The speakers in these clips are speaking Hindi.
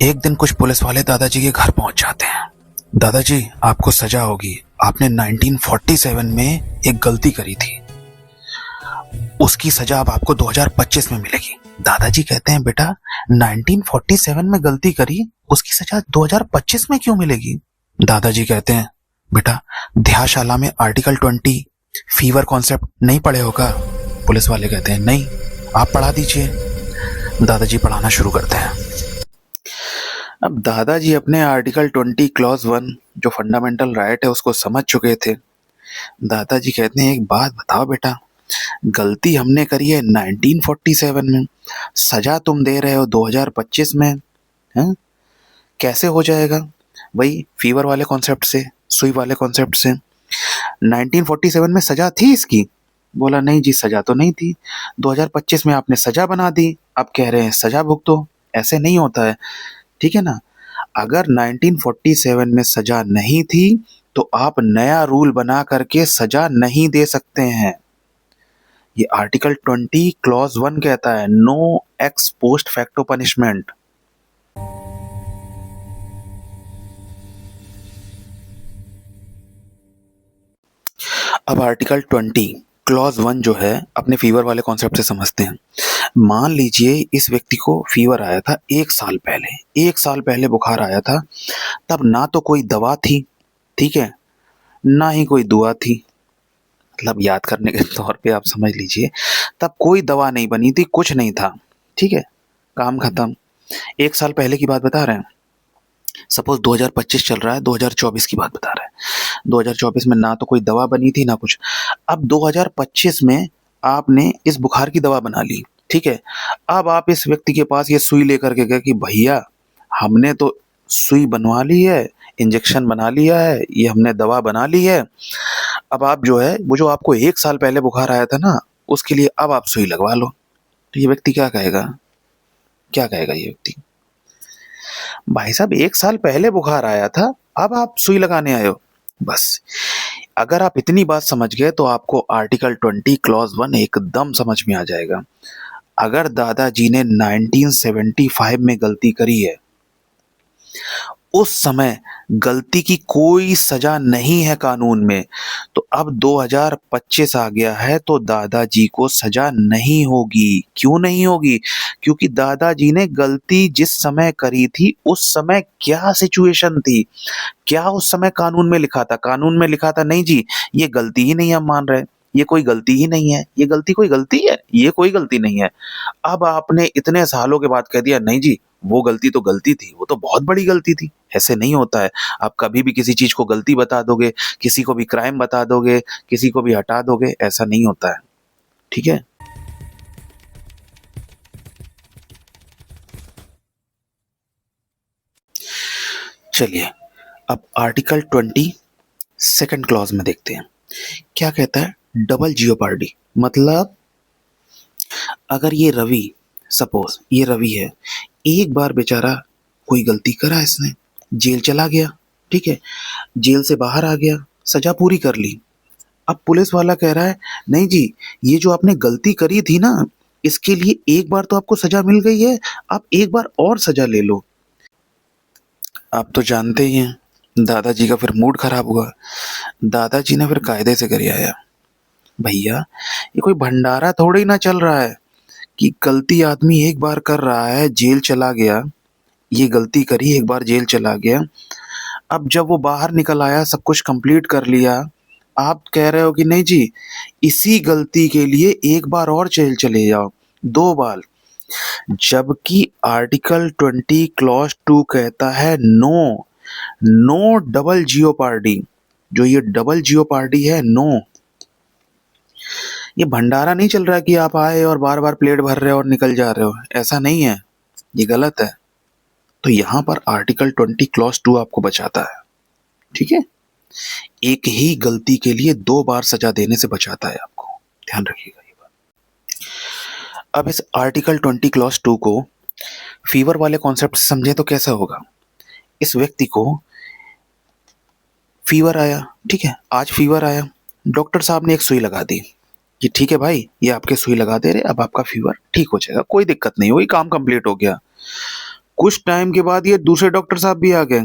एक दिन कुछ पुलिस वाले दादाजी के घर पहुंच जाते हैं। दादाजी, आपको सजा होगी। आपने 1947 में एक गलती करी थी, उसकी सजा अब आपको 2025 में मिलेगी। दादाजी कहते हैं, बेटा 1947 में गलती करी, उसकी सजा 2025 में क्यों मिलेगी? दादाजी कहते हैं, बेटा ध्याशाला में आर्टिकल 20 फीवर कॉन्सेप्ट नहीं पढ़े होगा? पुलिस वाले कहते हैं, नहीं, आप पढ़ा दीजिए। दादाजी पढ़ाना शुरू करते हैं। अब दादाजी अपने आर्टिकल 20 क्लॉज 1 जो फंडामेंटल राइट है उसको समझ चुके थे। दादाजी कहते हैं, एक बात बताओ बेटा, गलती हमने करी है 1947 में, सजा तुम दे रहे हो 2025 में, हैं? कैसे हो जाएगा? वही फीवर वाले कॉन्सेप्ट से, सुई वाले कॉन्सेप्ट से। 1947 में सजा थी इसकी? बोला, नहीं जी, सजा तो नहीं थी। 2025 में आपने सजा बना दी, आप कह रहे हैं सजा भुगतो। ऐसे नहीं होता है, ठीक है ना? अगर 1947 में सजा नहीं थी तो आप नया रूल बना करके सजा नहीं दे सकते हैं। ये आर्टिकल 20 क्लॉज 1 कहता है, no ex post facto punishment. अब आर्टिकल 20 क्लॉज 1 जो है अपने फीवर वाले कॉन्सेप्ट से समझते हैं। मान लीजिए इस व्यक्ति को फीवर आया था 1 साल पहले बुखार आया था। तब ना तो कोई दवा थी, ठीक है, ना ही कोई दुआ थी। मतलब याद करने के तौर पे आप समझ लीजिए, तब कोई दवा नहीं बनी थी, कुछ नहीं था, ठीक है, काम खत्म। 1 साल पहले की बात बता रहे हैं। सपोज 2025 चल रहा है, 2024 की बात बता रहे हैं। 2024 में ना तो कोई दवा बनी थी ना कुछ। अब 2025 में आपने इस बुखार की दवा बना ली, ठीक है। अब आप इस व्यक्ति के पास ये सुई लेकर के गए कि भैया हमने तो सुई बनवा ली है, इंजेक्शन बना लिया है, ये हमने दवा बना ली है। अब आप जो है वो जो आपको 1 साल पहले बुखार आया था ना, उसके लिए अब आप सुई लगवा लो। तो ये व्यक्ति क्या कहेगा? क्या कहेगा ये व्यक्ति? भाई साहब 1 साल पहले बुखार आया था, अब आप सुई लगाने आए हो। बस अगर आप इतनी बात समझ गए तो आपको आर्टिकल 20 क्लॉज 1 एकदम समझ में आ जाएगा। अगर दादाजी ने 1975 में गलती करी है, उस समय गलती की कोई सजा नहीं है कानून में, तो अब 2025 आ गया है तो दादाजी को सजा नहीं होगी। क्यों नहीं होगी? क्योंकि दादाजी ने गलती जिस समय करी थी उस समय क्या सिचुएशन थी, क्या उस समय कानून में लिखा था? कानून में लिखा था, नहीं जी ये गलती ही नहीं हम मान रहे, ये कोई गलती ही नहीं है, ये गलती कोई गलती है, ये कोई गलती नहीं है। अब आपने इतने सालों के बाद कह दिया, नहीं जी वो गलती तो गलती थी, वो तो बहुत बड़ी गलती थी। ऐसे नहीं होता है। आप कभी भी किसी चीज को गलती बता दोगे, किसी को भी क्राइम बता दोगे, किसी को भी हटा दोगे, ऐसा नहीं होता है, ठीक है। चलिए अब आर्टिकल 20 सेकंड क्लॉज में देखते हैं क्या कहता है। डबल जियोपार्डी मतलब अगर ये रवि, सपोज ये रवि है, एक बार बेचारा कोई गलती करा, इसने जेल चला गया, ठीक है, जेल से बाहर आ गया, सजा पूरी कर ली। अब पुलिस वाला कह रहा है, नहीं जी ये जो आपने गलती करी थी ना, इसके लिए एक बार तो आपको सजा मिल गई है, आप एक बार और सजा ले लो। आप तो जानते ही हैं दादाजी का फिर मूड खराब हुआ। दादाजी ने फिर कायदे से कर आया, भैया ये कोई भंडारा थोड़ी ना चल रहा है कि गलती आदमी एक बार कर रहा है, जेल चला गया, ये गलती करी, एक बार जेल चला गया, अब जब वो बाहर निकल आया, सब कुछ कंप्लीट कर लिया, आप कह रहे हो कि नहीं जी इसी गलती के लिए एक बार और जेल चले जाओ, 2 बार। जबकि आर्टिकल 20 क्लॉज 2 कहता है नो, नो डबल जियोपार्डी। जो ये डबल जियोपार्डी है, नो, ये भंडारा नहीं चल रहा कि आप आए और बार बार प्लेट भर रहे हो और निकल जा रहे हो, ऐसा नहीं है, ये गलत है। तो यहां पर आर्टिकल 20 क्लॉज 2 आपको बचाता है, ठीक है, एक ही गलती के लिए 2 बार सजा देने से बचाता है आपको, ध्यान रखिएगा ये बात। अब इस आर्टिकल 20 क्लॉज 2 को फीवर वाले कॉन्सेप्ट से समझें तो कैसा होगा। इस व्यक्ति को फीवर आया, ठीक है, आज फीवर आया, डॉक्टर साहब ने एक सुई लगा दी कि ठीक है भाई ये आपके सुई लगा दे रहे, अब आपका फीवर ठीक हो जाएगा, कोई दिक्कत नहीं हुई, काम कंप्लीट हो गया। कुछ टाइम के बाद ये दूसरे डॉक्टर साहब भी आ गए।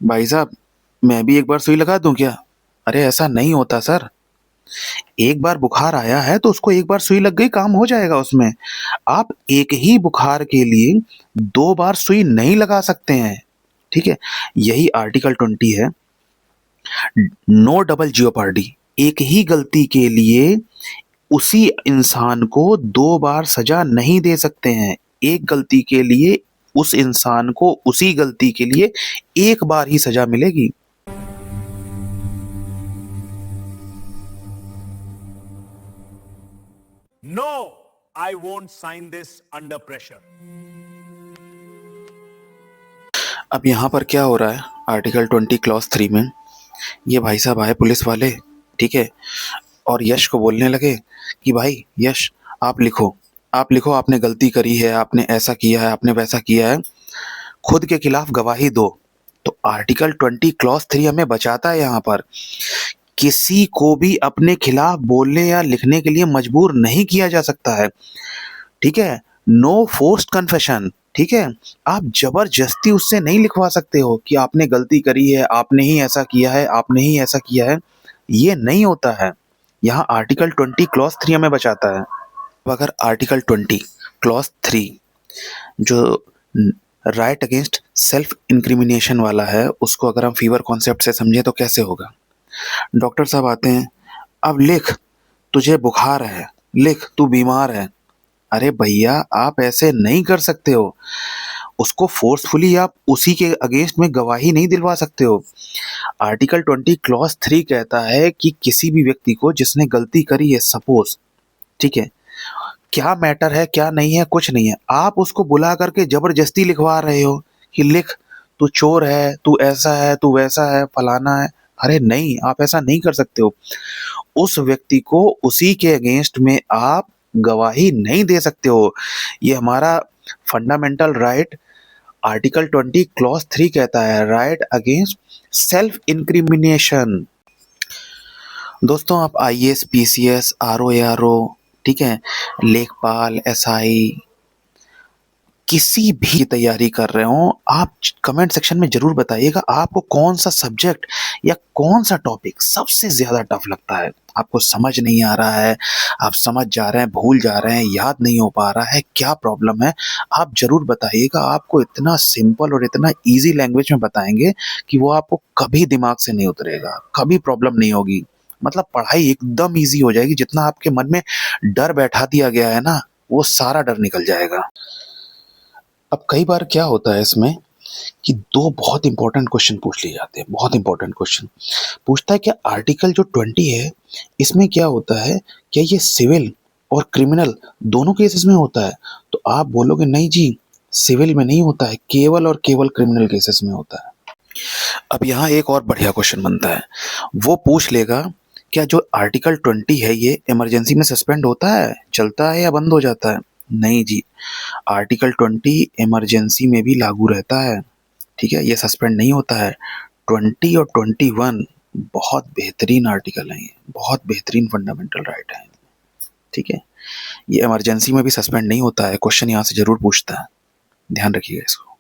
भाई साहब, मैं भी एक बार सुई लगा दूं क्या? अरे ऐसा नहीं होता सर। एक बार बुखार आया है तो उसको एक बार सुई लग गई, काम हो जाएगा उसमें। आप एक ही बुखार के लिए 2 बार सुई नहीं लगा सकते हैं। ठीक है? यही आर्टिकल 20 है। No double jeopardy. एक ही गलती के लिए उसी इंसान को 2 बार सजा नहीं दे सकते हैं। एक गलती के लिए उस इंसान को उसी गलती के लिए एक बार ही सजा मिलेगी। No, I won't sign this under pressure. अब यहाँ पर क्या हो रहा है, आर्टिकल 20 क्लॉज 3 में ये भाई साहब आए पुलिस वाले, ठीक है, और यश को बोलने लगे कि भाई यश, आप लिखो, आप लिखो, आपने गलती करी है, आपने ऐसा किया है, आपने वैसा किया है, खुद के खिलाफ गवाही दो। तो आर्टिकल 20 क्लॉज 3 हमें बचाता है यहाँ पर, किसी को भी अपने खिलाफ बोलने या लिखने के लिए मजबूर नहीं किया जा सकता है। ठीक है? No forced confession. ठीक है? आप जबरदस्ती उससे नहीं लिखवा सकते हो कि आपने गलती करी है, आपने ही ऐसा किया है, आपने ही ऐसा किया है। ये नहीं होता है। यहाँ आर्टिकल 20 क्लॉज 3 हमें बचाता है। अब अगर आर्टिकल 20 क्लॉज 3 जो राइट अगेंस्ट सेल्फ इंक्रिमिनेशन वाला है, उसको अगर हम फीवर कॉन्सेप्ट से समझें तो कैसे होगा? डॉक्टर साहब आते हैं, अब लिख, तुझे बुखार है, लिख, तू बीमार है। अरे भैया, आप ऐसे नहीं कर सकते हो। उसको फोर्सफुली आप उसी के अगेंस्ट में गवाही नहीं दिलवा सकते हो। आर्टिकल 20 क्लॉज 3 कहता है कि किसी भी व्यक्ति को जिसने गलती करी है, सपोज, ठीक है, क्या मैटर है, क्या नहीं है, कुछ नहीं है, आप उसको बुला करके जबरदस्ती लिखवा रहे हो कि लिख, तू चोर है, तू ऐसा है, तू वैसा है, फलाना है। अरे नहीं, आप ऐसा नहीं कर सकते हो। उस व्यक्ति को उसी के अगेंस्ट में आप गवाही नहीं दे सकते हो। ये हमारा फंडामेंटल राइट आर्टिकल 20 क्लॉज 3 कहता है, राइट अगेंस्ट सेल्फ इंक्रिमिनेशन। दोस्तों, आप आईएएस, पीसीएस, आरओ, एआरओ, ठीक है, लेखपाल, एसआई, किसी भी तैयारी कर रहे हो, आप कमेंट सेक्शन में जरूर बताइएगा आपको कौन सा सब्जेक्ट या कौन सा टॉपिक सबसे ज्यादा टफ लगता है। आपको समझ नहीं आ रहा है, आप समझ जा रहे हैं, भूल जा रहे हैं, याद नहीं हो पा रहा है, क्या प्रॉब्लम है, आप जरूर बताइएगा। आपको इतना सिंपल और इतना इजी लैंग्वेज में बताएंगे कि वो आपको कभी दिमाग से नहीं उतरेगा, कभी प्रॉब्लम नहीं होगी। मतलब पढ़ाई एकदम ईजी हो जाएगी। जितना आपके मन में डर बैठा दिया गया है ना, वो सारा डर निकल जाएगा। अब कई बार क्या होता है इसमें कि 2 बहुत इंपॉर्टेंट क्वेश्चन पूछ लिए जाते हैं। बहुत इंपॉर्टेंट क्वेश्चन पूछता है कि आर्टिकल जो 20 है, इसमें क्या होता है, क्या ये सिविल और क्रिमिनल दोनों केसेस में होता है? तो आप बोलोगे नहीं जी, सिविल में नहीं होता है, केवल और केवल क्रिमिनल केसेस में होता है। अब यहाँ एक और बढ़िया क्वेश्चन बनता है, वो पूछ लेगा क्या जो आर्टिकल 20 है ये इमरजेंसी में सस्पेंड होता है, चलता है या बंद हो जाता है? नहीं जी, आर्टिकल 20 इमरजेंसी में भी लागू रहता है। ठीक है, ये सस्पेंड नहीं होता है। 20 और 21 बहुत बेहतरीन आर्टिकल हैं, ये बहुत बेहतरीन फंडामेंटल राइट है। ठीक है, ये इमरजेंसी में भी सस्पेंड नहीं होता है। क्वेश्चन यहाँ से जरूर पूछता है, ध्यान रखिएगा इसको।